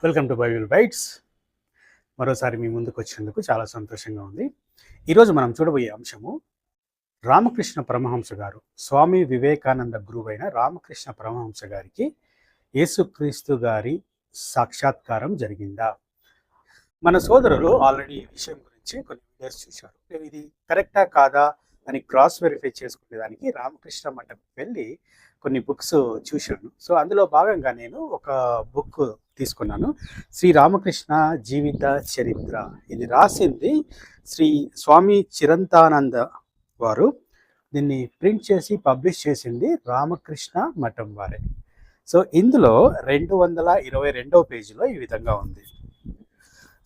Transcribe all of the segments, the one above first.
Welcome to Bible bytes. మరోసారి మీ ముందుకు వచ్చినందుకు చాలా సంతోషంగా ఉంది. ఈరోజు మనం చూడబోయే అంశము రామకృష్ణ పరమహంస గారు, స్వామి వివేకానంద గురువైన రామకృష్ణ పరమహంస గారికి యేసుక్రీస్తు గారి సాక్షాత్కారం జరిగిందా? మన సోదరులు ఆల్రెడీ ఈ విషయం గురించి కొన్ని వీడియోస్ చూశారు. నేను ఇది కరెక్టా కాదా అని క్రాస్ వెరిఫై చేసుకునేదానికి రామకృష్ణ మఠంకి వెళ్ళి కొన్ని బుక్స్ చూశాను. సో అందులో భాగంగా నేను ఒక బుక్ తీసుకున్నాను, శ్రీ రామకృష్ణ జీవిత చరిత్ర. ఇది రాసింది శ్రీ స్వామి చిరంతానంద వారు. దీన్ని ప్రింట్ చేసి పబ్లిష్ చేసింది రామకృష్ణ మఠం వారే. సో ఇందులో 222వ పేజీలో ఈ విధంగా ఉంది.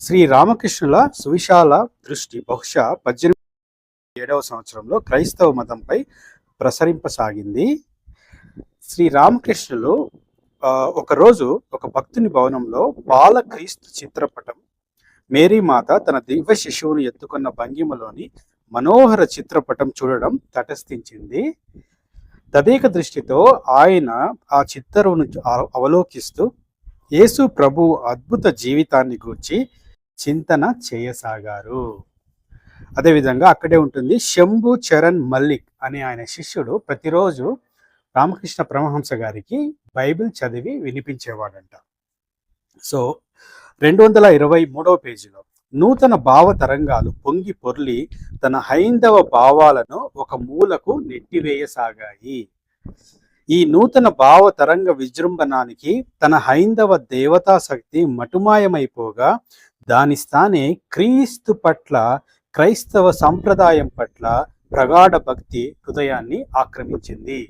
శ్రీ రామకృష్ణుల సువిశాల దృష్టి బహుశా 1807వ సంవత్సరంలో క్రైస్తవ మతంపై ప్రసరింపసాగింది. శ్రీ రామకృష్ణులు ఒకరోజు ఒక భక్తుని భవనంలో బాలక్రీస్తు చిత్రపటం, మేరీమాత తన దివ్య శిశువును ఎత్తుకున్న భంగిమలోని మనోహర చిత్రపటం చూడడం తటస్థించింది. తదేక దృష్టితో ఆయన ఆ చిత్రమును అవలోకిస్తూ యేసు ప్రభు అద్భుత జీవితాన్ని గూర్చి చింతన చేయసాగారు. అదేవిధంగా అక్కడే ఉంటుంది, శంభు చరణ్ మల్లిక్ అనే ఆయన శిష్యుడు ప్రతిరోజు రామకృష్ణ పరమహంస గారికి బైబిల్ చదివి వినిపించేవాడంట. సో 223వ పేజీలో నూతన భావ తరంగాలు పొంగి పొర్లి తన హైందవ భావాలను ఒక మూలకు నెట్టివేయసాగాయి. ఈ నూతన భావ తరంగ విజృంభణానికి తన హైందవ దేవతా శక్తి మటుమాయమైపోగా దాని స్థానే క్రీస్తు పట్ల, క్రైస్తవ సంప్రదాయం పట్ల ప్రగాఢ భక్తి హృదయాన్ని ఆక్రమించింది.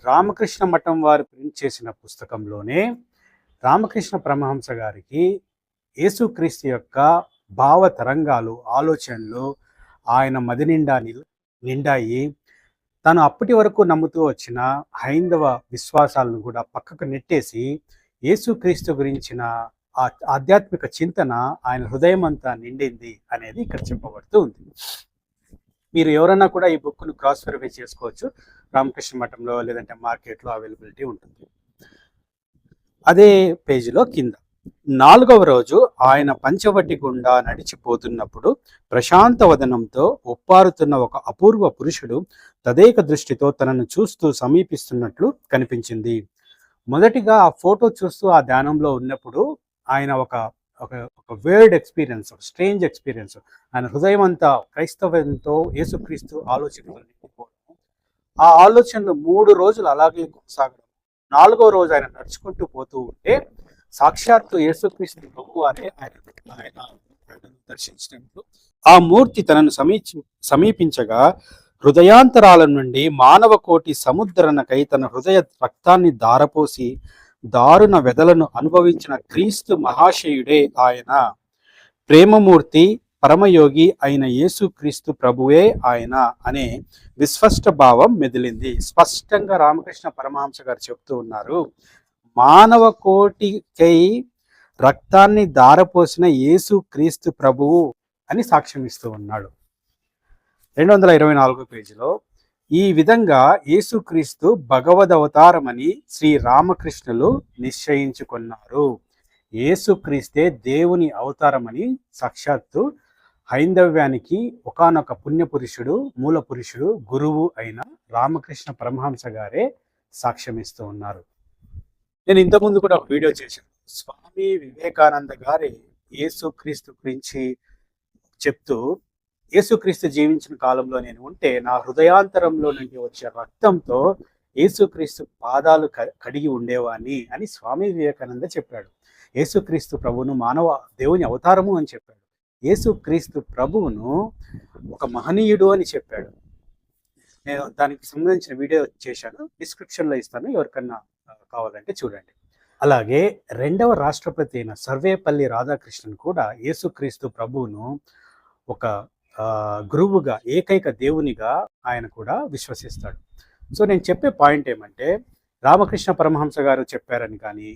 రామకృష్ణ మఠం వారు ప్రింట్ చేసిన పుస్తకంలోనే రామకృష్ణ పరమహంస గారికి యేసుక్రీస్తు యొక్క భావ తరంగాలు, ఆలోచనలు ఆయన మది నిండాయి. తను అప్పటి వరకు నమ్ముతూ వచ్చిన హైందవ విశ్వాసాలను కూడా పక్కకు నెట్టేసి యేసుక్రీస్తు గురించిన ఆధ్యాత్మిక చింతన ఆయన హృదయం అంతా నిండింది అనేది ఇక్కడ చెప్పబడుతూ ఉంది. మీరు ఎవరన్నా కూడా ఈ బుక్ను క్రాస్ వెరిఫై చేసుకోవచ్చు. రామకృష్ణ మఠంలో లేదంటే మార్కెట్లో అవైలబిలిటీ ఉంటుంది. అదే పేజీలో కింద 4వ రోజు ఆయన పంచవటి గుండా నడిచిపోతున్నప్పుడు ప్రశాంత వదనంతో ఒప్పారుతున్న ఒక అపూర్వ పురుషుడు తదేక దృష్టితో తనను చూస్తూ సమీపిస్తున్నట్లు కనిపించింది. మొదటిగా ఆ ఫోటో చూస్తూ ఆ ధ్యానంలో ఉన్నప్పుడు ఆయన ఒక వేర్డ్ ఎక్స్పీరియన్స్, స్ట్రేంజ్ ఎక్స్పీరియన్స్. ఆయన హృదయం అంతా క్రైస్తవంతో యేసుక్రీస్తు ఆలోచనలు నిండిపోవడం, ఆ ఆలోచనలు 3 రోజులు అలాగే కొనసాగడం. 4వ రోజు ఆయన నడుచుకుంటూ పోతూ ఉంటే సాక్షాత్తు యేసుక్రీస్తు ప్రభు అనే ఆయన దర్శించినప్పుడు ఆ మూర్తి తనను సమీపించగా హృదయాంతరాల నుండి మానవ కోటి సముద్రణకై తన హృదయ రక్తాన్ని దారపోసి దారుణ వెదలను అనుభవించిన క్రీస్తు మహాశయుడే ఆయన. ప్రేమమూర్తి, పరమయోగి అయిన యేసుక్రీస్తు ప్రభువే ఆయన అనే విస్పష్ట భావం మెదిలింది. స్పష్టంగా రామకృష్ణ పరమహంస గారు చెప్తూ ఉన్నారు, మానవ కోటికై రక్తాన్ని దారపోసిన యేసుక్రీస్తు ప్రభువు అని సాక్ష్యం ఇస్తూ ఉన్నాడు. 224వ పేజీలో ఈ విధంగా యేసుక్రీస్తు భగవదవతారమని శ్రీ రామకృష్ణులు నిశ్చయించుకున్నారు. యేసుక్రీస్తే దేవుని అవతారమని సాక్షాత్తు హైందవ్యానికి ఒకానొక పుణ్యపురుషుడు, మూల పురుషుడు, గురువు అయిన రామకృష్ణ పరమహంస గారే సాక్ష్యమిస్తూ ఉన్నారు. నేను ఇంతకుముందు కూడా ఒక వీడియో చేశాను. స్వామి వివేకానంద గారే యేసుక్రీస్తు గురించి చెప్తూ, యేసుక్రీస్తు జీవించిన కాలంలో నేను ఉంటే నా హృదయాంతరంలో నుండి వచ్చే రక్తంతో యేసుక్రీస్తు పాదాలు కడిగి ఉండేవాణ్ణి అని స్వామి వివేకానంద చెప్పాడు. యేసుక్రీస్తు ప్రభువును మానవ దేవుని అవతారము అని చెప్పాడు. యేసుక్రీస్తు ప్రభువును ఒక మహనీయుడు అని చెప్పాడు. నేను దానికి సంబంధించిన వీడియో చేశాను, డిస్క్రిప్షన్లో ఇస్తాను, ఎవరికన్నా కావాలంటే చూడండి. అలాగే 2వ రాష్ట్రపతి అయిన సర్వేపల్లి రాధాకృష్ణన్ కూడా యేసుక్రీస్తు ప్రభువును ఒక గురువుగా, ఏకైక దేవునిగా ఆయన కూడా విశ్వసిస్తాడు. సో నేను చెప్పే పాయింట్ ఏమంటే, రామకృష్ణ పరమహంస గారు చెప్పారని కానీ,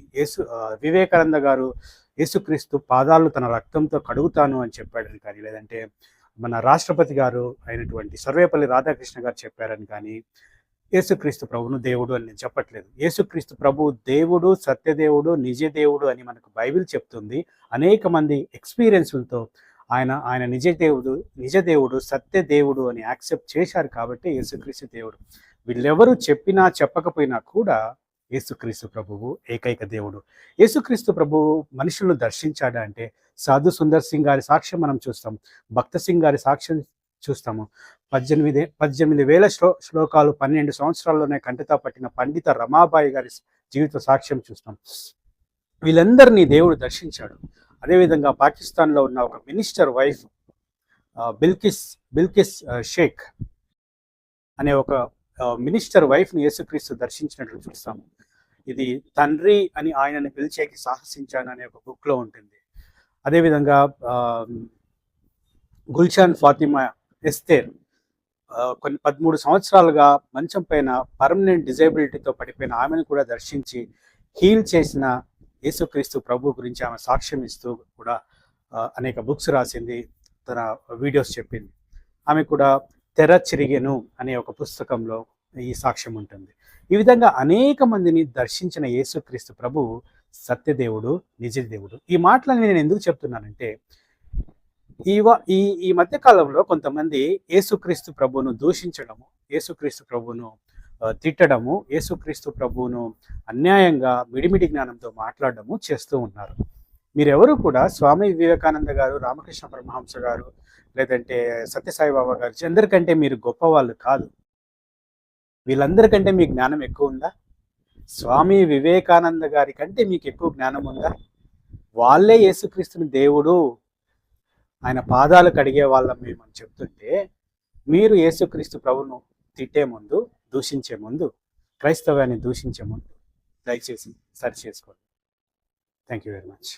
వివేకానంద గారు యేసుక్రీస్తు పాదాలు తన రక్తంతో కడుగుతాను అని చెప్పాడని కానీ, లేదంటే మన రాష్ట్రపతి గారు అయినటువంటి సర్వేపల్లి రాధాకృష్ణ గారు చెప్పారని కానీ, యేసుక్రీస్తు ప్రభువును దేవుడు అని నేను చెప్పట్లేదు. యేసుక్రీస్తు ప్రభువు దేవుడు, సత్యదేవుడు, నిజ దేవుడు అని మనకు బైబిల్ చెప్తుంది. అనేక మంది ఎక్స్‌పీరియన్స్‌లతో ఆయన నిజ దేవుడు, సత్యదేవుడు అని యాక్సెప్ట్ చేశారు కాబట్టి యేసుక్రీస్తు దేవుడు. వీళ్ళెవరు చెప్పినా చెప్పకపోయినా కూడా యేసుక్రీస్తు ప్రభువు ఏకైక దేవుడు. యేసుక్రీస్తు ప్రభువు మనుషులను దర్శించాడా అంటే సాధు సుందర్ సింగ్ గారి సాక్ష్యం మనం చూస్తాం. భక్త సింగ్ గారి సాక్ష్యం చూస్తాము. 18,000 శ్లోకాలు 12 సంవత్సరాల్లోనే కంటితా పట్టిన పండిత రమాబాయి గారి జీవిత సాక్ష్యం చూస్తాం. వీళ్ళందరినీ దేవుడు దర్శించాడు. అదేవిధంగా పాకిస్తాన్లో ఉన్న ఒక మినిస్టర్ వైఫ్ బిల్కిస్ షేక్ అనే ఒక మినిస్టర్ వైఫ్ని యేసుక్రీస్తు దర్శించినట్లు చూస్తాము. ఇది తండ్రి అని ఆయనని పిలిచేకి సాహసించాను అనే ఒక బుక్లో ఉంటుంది. అదేవిధంగా గుల్షాన్ ఫాతిమా ఎస్తేర్ కొన్ని 13 సంవత్సరాలుగా మంచం పైన పర్మనెంట్ డిజేబిలిటీతో పడిపోయిన ఆమెను కూడా దర్శించి హీల్ చేసిన యేసుక్రీస్తు ప్రభు గురించి ఆమె సాక్ష్యం ఇస్తూ కూడా అనేక బుక్స్ రాసింది, తన వీడియోస్ చెప్పింది. ఆమె కూడా తెర చిరిగెను అనే ఒక పుస్తకంలో ఈ సాక్ష్యం ఉంటుంది. ఈ విధంగా అనేక మందిని దర్శించిన యేసుక్రీస్తు ప్రభు సత్యదేవుడు, నిజ దేవుడు. ఈ మాటలని నేను ఎందుకు చెప్తున్నానంటే ఈ మధ్య కాలంలో కొంతమంది యేసుక్రీస్తు ప్రభువును దూషించడము, యేసుక్రీస్తు ప్రభువును తిట్టడము, యేసుక్రీస్తు ప్రభువును అన్యాయంగా మిడిమిడి జ్ఞానంతో మాట్లాడడము చేస్తూ ఉన్నారు. మీరెవరు కూడా స్వామి వివేకానంద గారు, రామకృష్ణ పరమహంస గారు, లేదంటే సత్యసాయిబాబా గారు అందరికంటే మీరు గొప్పవాళ్ళు కాదు. వీళ్ళందరికంటే మీ జ్ఞానం ఎక్కువ ఉందా? స్వామి వివేకానంద గారి కంటే మీకు ఎక్కువ జ్ఞానం ఉందా? వాళ్ళే యేసుక్రీస్తుని దేవుడు, ఆయన పాదాలు కడిగే వాళ్ళం మేము అని చెప్తుంటే మీరు యేసుక్రీస్తు ప్రభువును తిట్టే ముందు, దూషించే ముందు, క్రైస్తవాన్ని దూషించే ముందు దయచేసి సరి చేసుకోండి. Thank you very much.